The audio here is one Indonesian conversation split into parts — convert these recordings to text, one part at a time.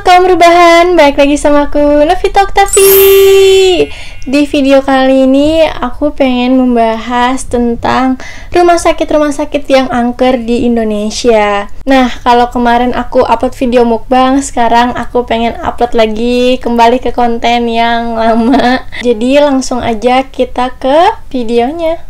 kaum rebahan, balik lagi sama aku Novita Oktavi. Di video kali ini aku pengen membahas tentang rumah sakit yang angker di Indonesia. Nah, kalau kemarin aku upload video mukbang, sekarang aku pengen upload lagi kembali ke konten yang lama. Jadi langsung aja kita ke videonya.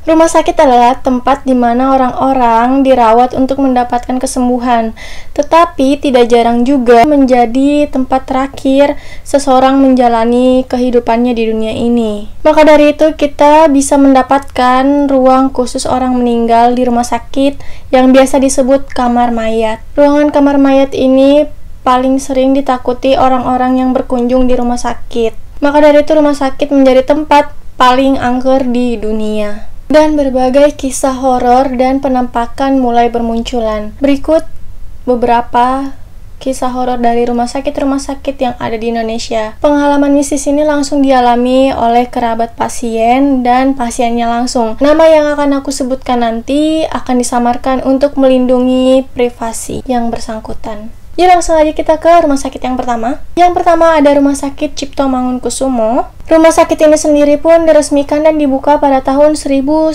Rumah sakit adalah tempat di mana orang-orang dirawat untuk mendapatkan kesembuhan, tetapi tidak jarang juga menjadi tempat terakhir seseorang menjalani kehidupannya di dunia ini. Maka dari itu, kita bisa mendapatkan ruang khusus orang meninggal di rumah sakit yang biasa disebut kamar mayat. Ruangan kamar mayat ini paling sering ditakuti orang-orang yang berkunjung di rumah sakit. Maka dari itu, rumah sakit menjadi tempat paling angker di dunia. Dan berbagai kisah horor dan penampakan mulai bermunculan. Berikut beberapa kisah horor dari rumah sakit yang ada di Indonesia. Pengalaman mistis ini langsung dialami oleh kerabat pasien dan pasiennya langsung. Nama yang akan aku sebutkan nanti akan disamarkan untuk melindungi privasi yang bersangkutan. Jadi langsung aja kita ke rumah sakit yang pertama. Yang pertama ada Rumah Sakit Cipto Mangunkusumo. Rumah sakit ini sendiri pun diresmikan dan dibuka pada tahun 1919.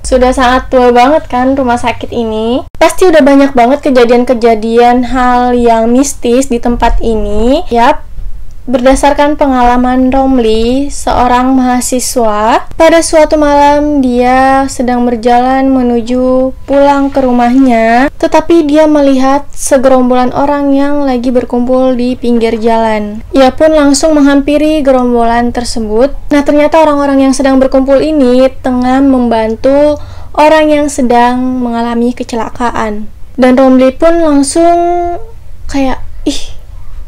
Sudah sangat tua banget kan rumah sakit ini. Pasti udah banyak banget kejadian-kejadian hal yang mistis di tempat ini. Yap, berdasarkan pengalaman Romli, seorang mahasiswa, pada suatu malam dia sedang berjalan menuju pulang ke rumahnya, tetapi dia melihat segerombolan orang yang lagi berkumpul di pinggir jalan. Ia pun langsung menghampiri gerombolan tersebut. Nah, ternyata orang-orang yang sedang berkumpul ini tengah membantu orang yang sedang mengalami kecelakaan. Dan Romli pun langsung kayak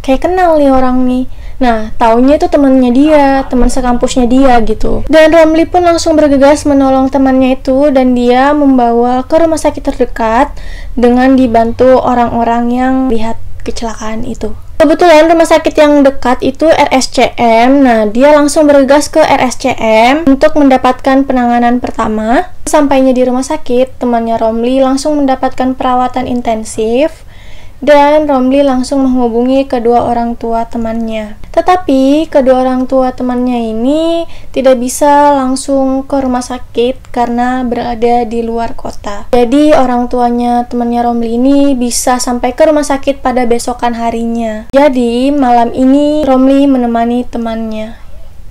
kenal nih orang nih. Nah, taunya itu temannya dia, teman sekampusnya dia gitu. Dan Romli pun langsung bergegas menolong temannya itu dan dia membawa ke rumah sakit terdekat dengan dibantu orang-orang yang lihat kecelakaan itu. Kebetulan rumah sakit yang dekat itu RSCM. Nah, dia langsung bergegas ke RSCM untuk mendapatkan penanganan pertama. Sampainya di rumah sakit, temannya Romli langsung mendapatkan perawatan intensif. Dan Romli langsung menghubungi kedua orang tua temannya. Tetapi kedua orang tua temannya ini tidak bisa langsung ke rumah sakit karena berada di luar kota. Jadi orang tuanya temannya Romli ini bisa sampai ke rumah sakit pada besokan harinya. Jadi malam ini Romli menemani temannya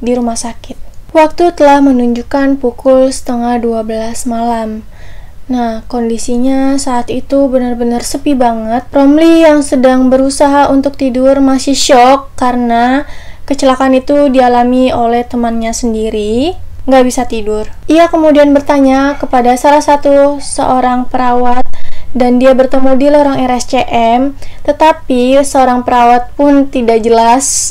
di rumah sakit. Waktu telah menunjukkan pukul 11:30 malam. Nah, kondisinya saat itu benar-benar sepi banget. Romli yang sedang berusaha untuk tidur masih syok karena kecelakaan itu dialami oleh temannya sendiri. Nggak bisa tidur. Ia kemudian bertanya kepada salah satu seorang perawat dan dia bertemu di lorong RSCM, tetapi seorang perawat pun tidak jelas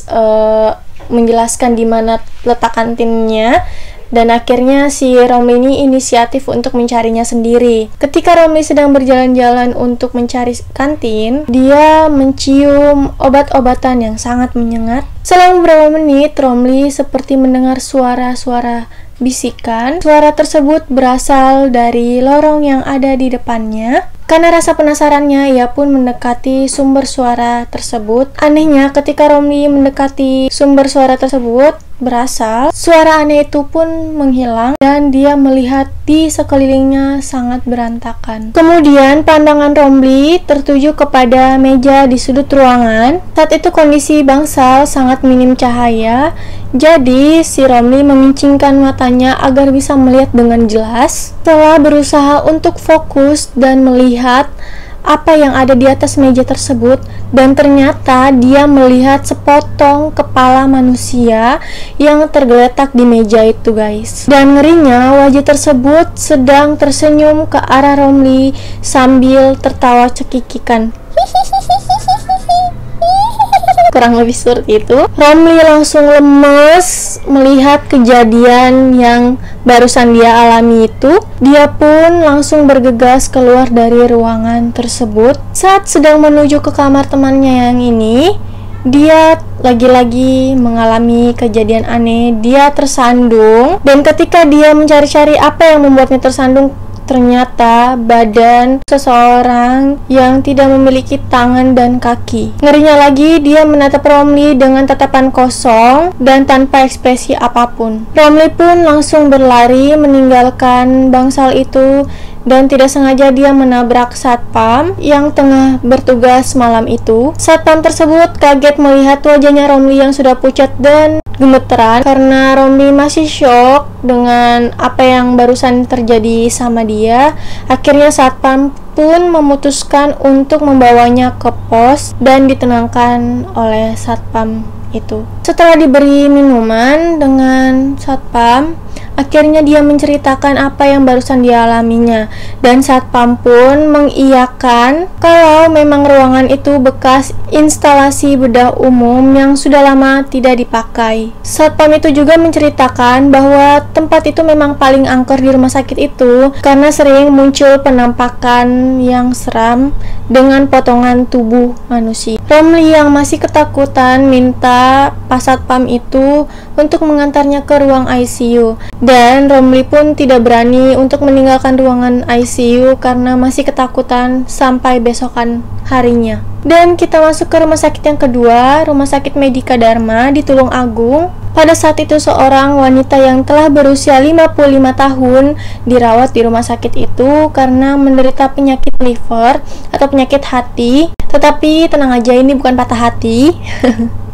menjelaskan di mana letak kantinnya. Dan akhirnya si Romli ini inisiatif untuk mencarinya sendiri. Ketika Romli sedang berjalan-jalan untuk mencari kantin, dia mencium obat-obatan yang sangat menyengat. Selama beberapa menit, Romli seperti mendengar suara-suara bisikan. Suara tersebut berasal dari lorong yang ada di depannya. Karena rasa penasarannya, ia pun mendekati sumber suara tersebut. Anehnya, ketika Romli mendekati sumber suara tersebut, suara aneh itu pun menghilang dan dia melihat di sekelilingnya sangat berantakan. Kemudian pandangan Romli tertuju kepada meja di sudut ruangan. Saat itu kondisi bangsal sangat minim cahaya, jadi si Romli memincingkan matanya agar bisa melihat dengan jelas. Setelah berusaha untuk fokus dan melihat apa yang ada di atas meja tersebut, dan ternyata dia melihat sepotong kepala manusia yang tergeletak di meja itu, guys. Dan ngerinya, wajah tersebut sedang tersenyum ke arah Romli sambil tertawa cekikikan. Kurang lebih seperti itu. Romli langsung lemes melihat kejadian yang barusan dia alami itu. Dia pun langsung bergegas keluar dari ruangan tersebut. Saat sedang menuju ke kamar temannya yang ini, dia lagi-lagi mengalami kejadian aneh. Dia tersandung, dan ketika dia mencari-cari apa yang membuatnya tersandung, Ternyata badan seseorang yang tidak memiliki tangan dan kaki. Ngerinya lagi, dia menatap Romli dengan tatapan kosong dan tanpa ekspresi apapun. Romli pun langsung berlari meninggalkan bangsal itu dan tidak sengaja dia menabrak satpam yang tengah bertugas malam itu. Satpam tersebut kaget melihat wajahnya Romli yang sudah pucat dan gemeteran karena Romli masih shock dengan apa yang barusan terjadi sama dia. Akhirnya satpam pun memutuskan untuk membawanya ke pos dan ditenangkan oleh satpam itu. Setelah diberi minuman dengan satpam, akhirnya dia menceritakan apa yang barusan dialaminya, dan satpam pun mengiyakan kalau memang ruangan itu bekas instalasi bedah umum yang sudah lama tidak dipakai. Satpam itu juga menceritakan bahwa tempat itu memang paling angker di rumah sakit itu karena sering muncul penampakan yang seram dengan potongan tubuh manusia. Romli yang masih ketakutan minta Pak Satpam itu untuk mengantarnya ke ruang ICU, dan Romli pun tidak berani untuk meninggalkan ruangan ICU karena masih ketakutan sampai besokan harinya. Dan kita masuk ke rumah sakit yang kedua, Rumah Sakit Medika Dharma di Tulung Agung. Pada saat itu seorang wanita yang telah berusia 55 tahun dirawat di rumah sakit itu karena menderita penyakit liver atau penyakit hati. Tetapi tenang aja, ini bukan patah hati.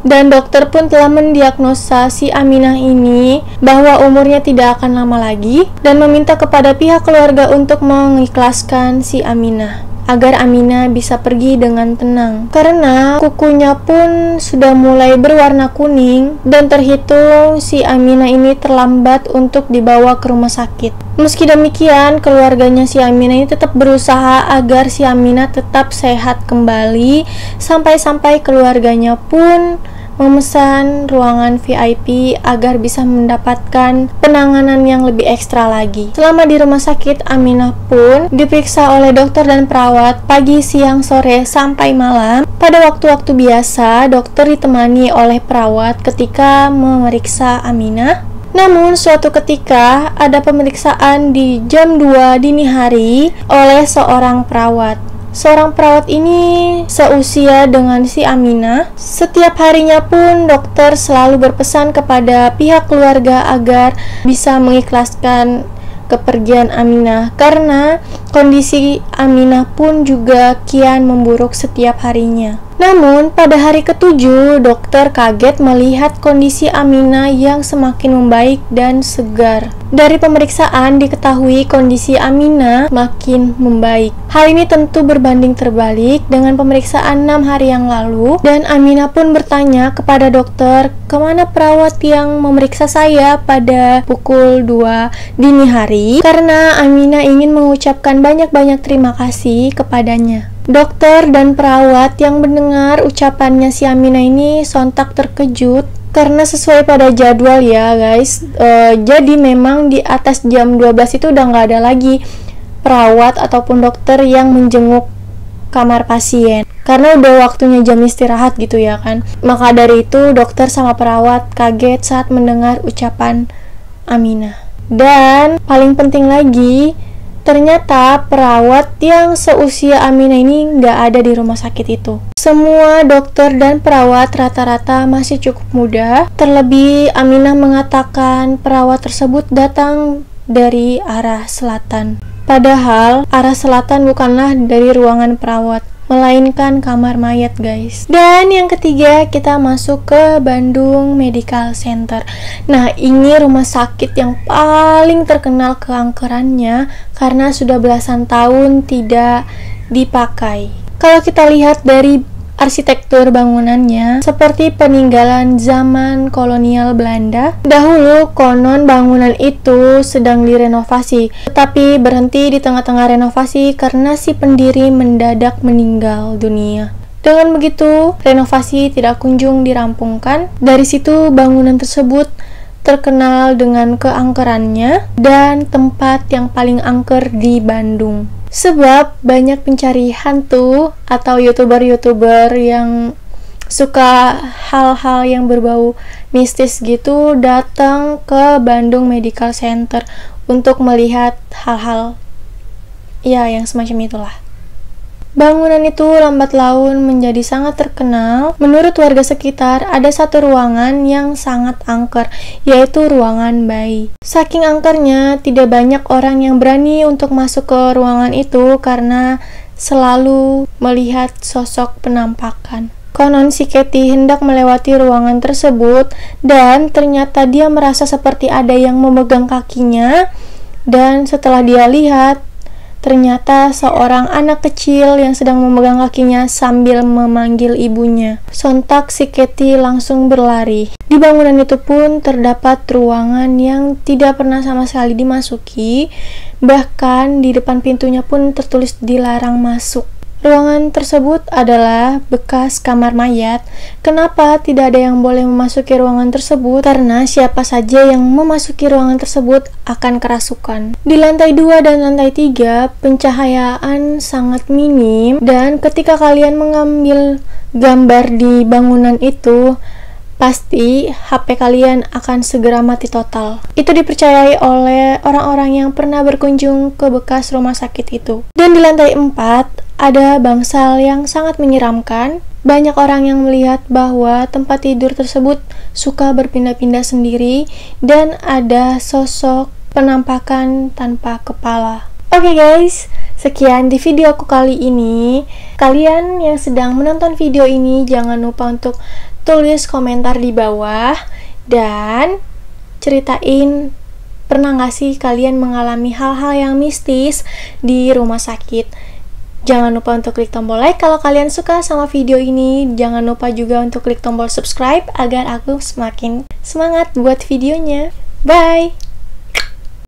Dan dokter pun telah mendiagnosa si Aminah ini bahwa umurnya tidak akan lama lagi dan meminta kepada pihak keluarga untuk mengikhlaskan si Aminah agar Aminah bisa pergi dengan tenang karena kukunya pun sudah mulai berwarna kuning dan terhitung si Aminah ini terlambat untuk dibawa ke rumah sakit. Meski demikian, keluarganya si Aminah ini tetap berusaha agar si Aminah tetap sehat kembali, sampai-sampai keluarganya pun memesan ruangan VIP agar bisa mendapatkan penanganan yang lebih ekstra lagi. Selama di rumah sakit, Aminah pun diperiksa oleh dokter dan perawat pagi, siang, sore, sampai malam. Pada waktu-waktu biasa, dokter ditemani oleh perawat ketika memeriksa Aminah. Namun suatu ketika ada pemeriksaan di jam 2 dini hari oleh seorang perawat. Seorang perawat ini seusia dengan si Aminah. Setiap harinya pun dokter selalu berpesan kepada pihak keluarga agar bisa mengikhlaskan kepergian Aminah karena kondisi Aminah pun juga kian memburuk setiap harinya. Namun pada hari ke-7 dokter kaget melihat kondisi Aminah yang semakin membaik dan segar. Dari pemeriksaan diketahui kondisi Aminah makin membaik. Hal ini tentu berbanding terbalik dengan pemeriksaan 6 hari yang lalu, dan Aminah pun bertanya kepada dokter, kemana perawat yang memeriksa saya pada pukul 2 dini hari, karena Aminah ingin mengucapkan banyak-banyak terima kasih kepadanya. Dokter dan perawat yang mendengar ucapannya si Aminah ini sontak terkejut karena sesuai pada jadwal ya guys. Jadi memang di atas jam 12 itu udah nggak ada lagi perawat ataupun dokter yang menjenguk kamar pasien karena udah waktunya jam istirahat gitu ya kan. Maka dari itu dokter sama perawat kaget saat mendengar ucapan Aminah. Dan paling penting lagi, ternyata perawat yang seusia Aminah ini nggak ada di rumah sakit itu. Semua dokter dan perawat rata-rata masih cukup muda. Terlebih Aminah mengatakan perawat tersebut datang dari arah selatan. Padahal arah selatan bukanlah dari ruangan perawat, melainkan kamar mayat guys. Dan yang ketiga, kita masuk ke Bandung Medical Center. Nah, ini rumah sakit yang paling terkenal keangkerannya karena sudah belasan tahun tidak dipakai. Kalau kita lihat dari arsitektur bangunannya seperti peninggalan zaman kolonial Belanda. Dahulu konon bangunan itu sedang direnovasi, tetapi berhenti di tengah-tengah renovasi karena si pendiri mendadak meninggal dunia. Dengan begitu, renovasi tidak kunjung dirampungkan. Dari situ bangunan tersebut terkenal dengan keangkerannya dan tempat yang paling angker di Bandung. Sebab banyak pencari hantu atau youtuber-youtuber yang suka hal-hal yang berbau mistis gitu datang ke Bandung Medical Center untuk melihat hal-hal Ya, yang semacam itulah. Bangunan itu lambat laun menjadi sangat terkenal. Menurut warga sekitar, ada satu ruangan yang sangat angker, yaitu ruangan bayi. Saking angkernya, tidak banyak orang yang berani untuk masuk ke ruangan itu karena selalu melihat sosok penampakan. Konon si Katie hendak melewati ruangan tersebut dan ternyata dia merasa seperti ada yang memegang kakinya, dan setelah dia lihat, ternyata seorang anak kecil yang sedang memegang kakinya sambil memanggil ibunya. Sontak si Katie langsung berlari. Di bangunan itu pun terdapat ruangan yang tidak pernah sama sekali dimasuki, bahkan di depan pintunya pun tertulis dilarang masuk. Ruangan tersebut adalah bekas kamar mayat. Kenapa tidak ada yang boleh memasuki ruangan tersebut? Karena siapa saja yang memasuki ruangan tersebut akan kerasukan. Di lantai 2 dan lantai 3, pencahayaan sangat minim, dan ketika kalian mengambil gambar di bangunan itu, pasti HP kalian akan segera mati total. Itu dipercayai oleh orang-orang yang pernah berkunjung ke bekas rumah sakit itu. Dan di lantai 4, ada bangsal yang sangat menyeramkan. Banyak orang yang melihat bahwa tempat tidur tersebut suka berpindah-pindah sendiri dan ada sosok penampakan tanpa kepala. Oke guys, sekian di video aku kali ini. Kalian yang sedang menonton video ini jangan lupa untuk tulis komentar di bawah dan ceritain pernah gak sih kalian mengalami hal-hal yang mistis di rumah sakit. Jangan lupa untuk klik tombol like kalau kalian suka sama video ini. Jangan lupa juga untuk klik tombol subscribe agar aku semakin semangat buat videonya. Bye!